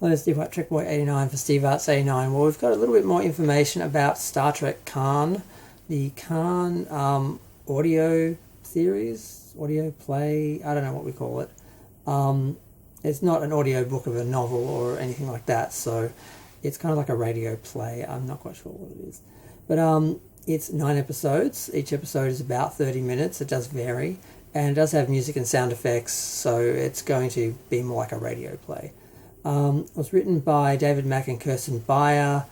Hello, Steve White, Trek Boy 89 for Steve Arts 89. Well, we've got a little bit more information about Star Trek Khan, the Khan audio series, audio play, I don't know what we call it. It's not an audio book of a novel or anything like that, so it's kind of like a radio play. I'm not quite sure what it is. But it's 9 episodes. Each episode is about 30 minutes. It does vary. And it does have music and sound effects, so it's going to be more like a radio play. It was written by David Mack and Kirsten Beyer,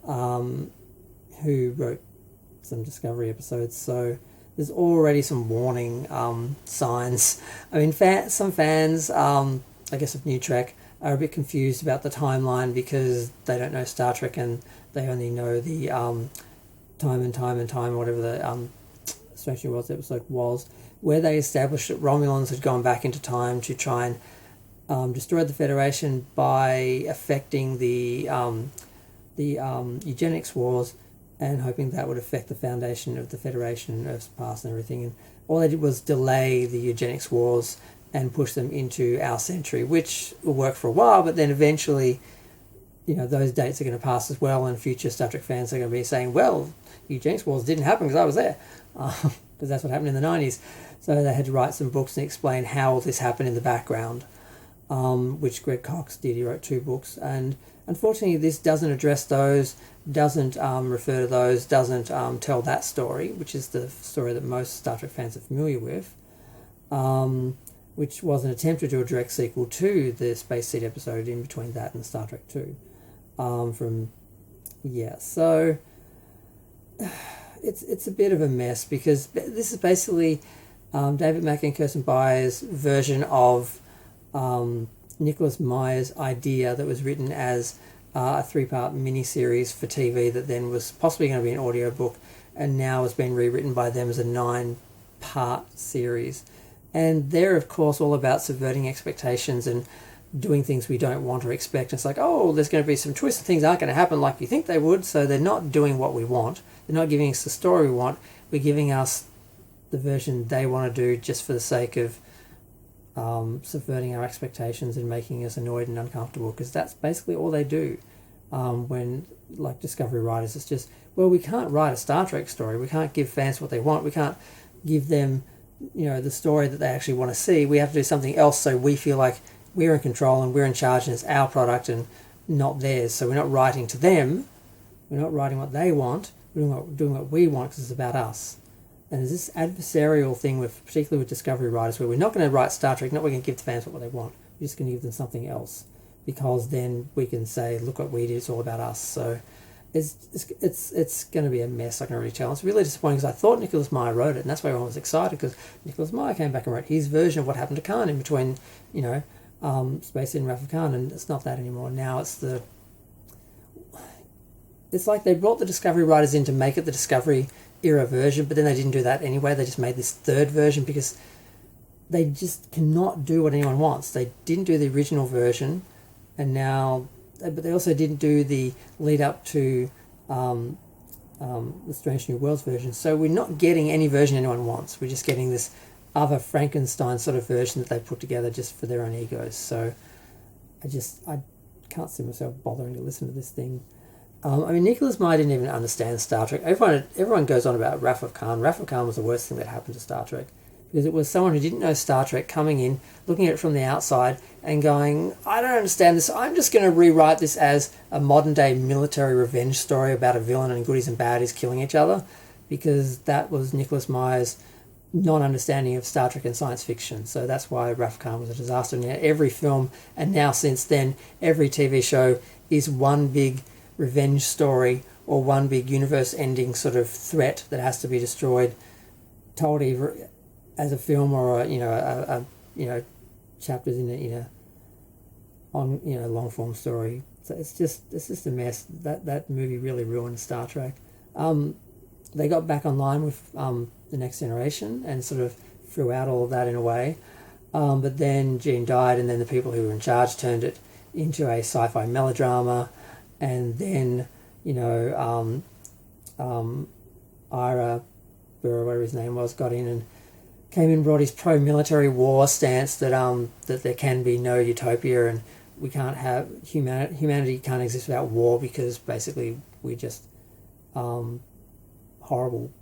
who wrote some Discovery episodes, so there's already some warning signs. I mean, some fans, I guess of New Trek, are a bit confused about the timeline because they don't know Star Trek and they only know the Time and Time, whatever the Strange New Worlds episode was, where they established that Romulans had gone back into time to try and destroy the Federation by affecting the eugenics wars and hoping that would affect the foundation of the Federation, Earth's past and everything. And all they did was delay the eugenics wars and push them into our century, which will work for a while, but then eventually, those dates are going to pass as well, and future Star Trek fans are going to be saying, well, eugenics wars didn't happen because I was there, because that's what happened in the 90s. So they had to write some books and explain how all this happened in the background, which Greg Cox did. He wrote 2 books, and unfortunately this doesn't address those, doesn't refer to those, doesn't tell that story, which is the story that most Star Trek fans are familiar with, which was an attempt to do a direct sequel to the Space Seed episode in between that and Star Trek 2. So it's a bit of a mess because this is basically David Mack and Kirsten Beyer's version of Nicholas Meyer's idea that was written as a 3-part miniseries for TV that then was possibly going to be an audiobook and now has been rewritten by them as a 9-part series. And they're, of course, all about subverting expectations and doing things we don't want or expect. It's like, oh, there's going to be some twists and things aren't going to happen like you think they would, so they're not doing what we want. They're not giving us the story we want. We're giving us the version they want to do just for the sake of subverting our expectations and making us annoyed and uncomfortable, because that's basically all they do when, like Discovery writers, it's just, well, we can't write a Star Trek story. We can't give fans what they want. We can't give them the story that they actually want to see. We have to do something else so we feel like we're in control and we're in charge and it's our product and not theirs. So we're not writing to them. We're not writing what they want. We're doing what we want because it's about us. And there's this adversarial thing, particularly with Discovery writers, where we're not going to write Star Trek, not going to give the fans what they want. We're just going to give them something else, because then we can say, look what we did, it's all about us. So it's going to be a mess, I can already tell. It's really disappointing because I thought Nicholas Meyer wrote it, and that's why everyone was excited, because Nicholas Meyer came back and wrote his version of what happened to Khan in between, Space and Wrath of Khan, and it's not that anymore. Now it's like they brought the Discovery writers in to make it the Discovery era version, but then they didn't do that anyway. They just made this 3rd version because they just cannot do what anyone wants. They didn't do the original version, but they also didn't do the lead up to the Strange New Worlds version. So we're not getting any version anyone wants. We're just getting this other Frankenstein sort of version that they put together just for their own egos. So I can't see myself bothering to listen to this thing. Nicholas Meyer didn't even understand Star Trek. Everyone goes on about Wrath of Khan. Wrath of Khan was the worst thing that happened to Star Trek, because it was someone who didn't know Star Trek coming in, looking at it from the outside and going, I don't understand this. I'm just going to rewrite this as a modern-day military revenge story about a villain and goodies and baddies killing each other, because that was Nicholas Meyer's non-understanding of Star Trek and science fiction. So that's why Wrath of Khan was a disaster. And every film, and now since then, every TV show is one big revenge story or one big universe-ending sort of threat that has to be destroyed, told either as a film or chapters in a long-form story. So it's just a mess. That movie really ruined Star Trek. They got back online with The Next Generation and sort of threw out all of that in a way. But then Gene died, and then the people who were in charge turned it into a sci-fi melodrama. And then, Ira Burr, whatever his name was, got in and came in and brought his pro-military war stance that there can be no utopia and we can't have humanity can't exist without war because basically we're just horrible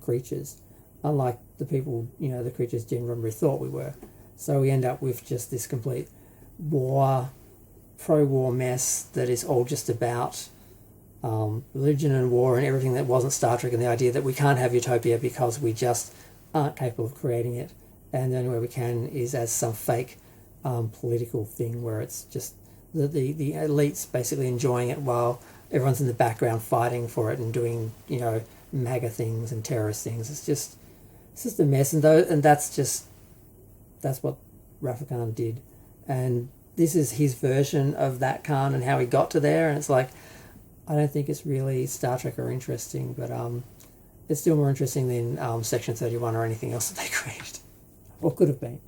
creatures, unlike the people, the creatures Jim Roddenberry thought we were. So we end up with just this complete pro-war mess that is all just about religion and war and everything that wasn't Star Trek, and the idea that we can't have utopia because we just aren't capable of creating it, and the only way we can is as some fake political thing where it's just the elites basically enjoying it while everyone's in the background fighting for it and doing MAGA things and terrorist things. It's just a mess, and that's what Rafa Khan did, and this is his version of that Khan and how he got to there. And it's like, I don't think it's really Star Trek or interesting, but it's still more interesting than Section 31 or anything else that they created or could have been.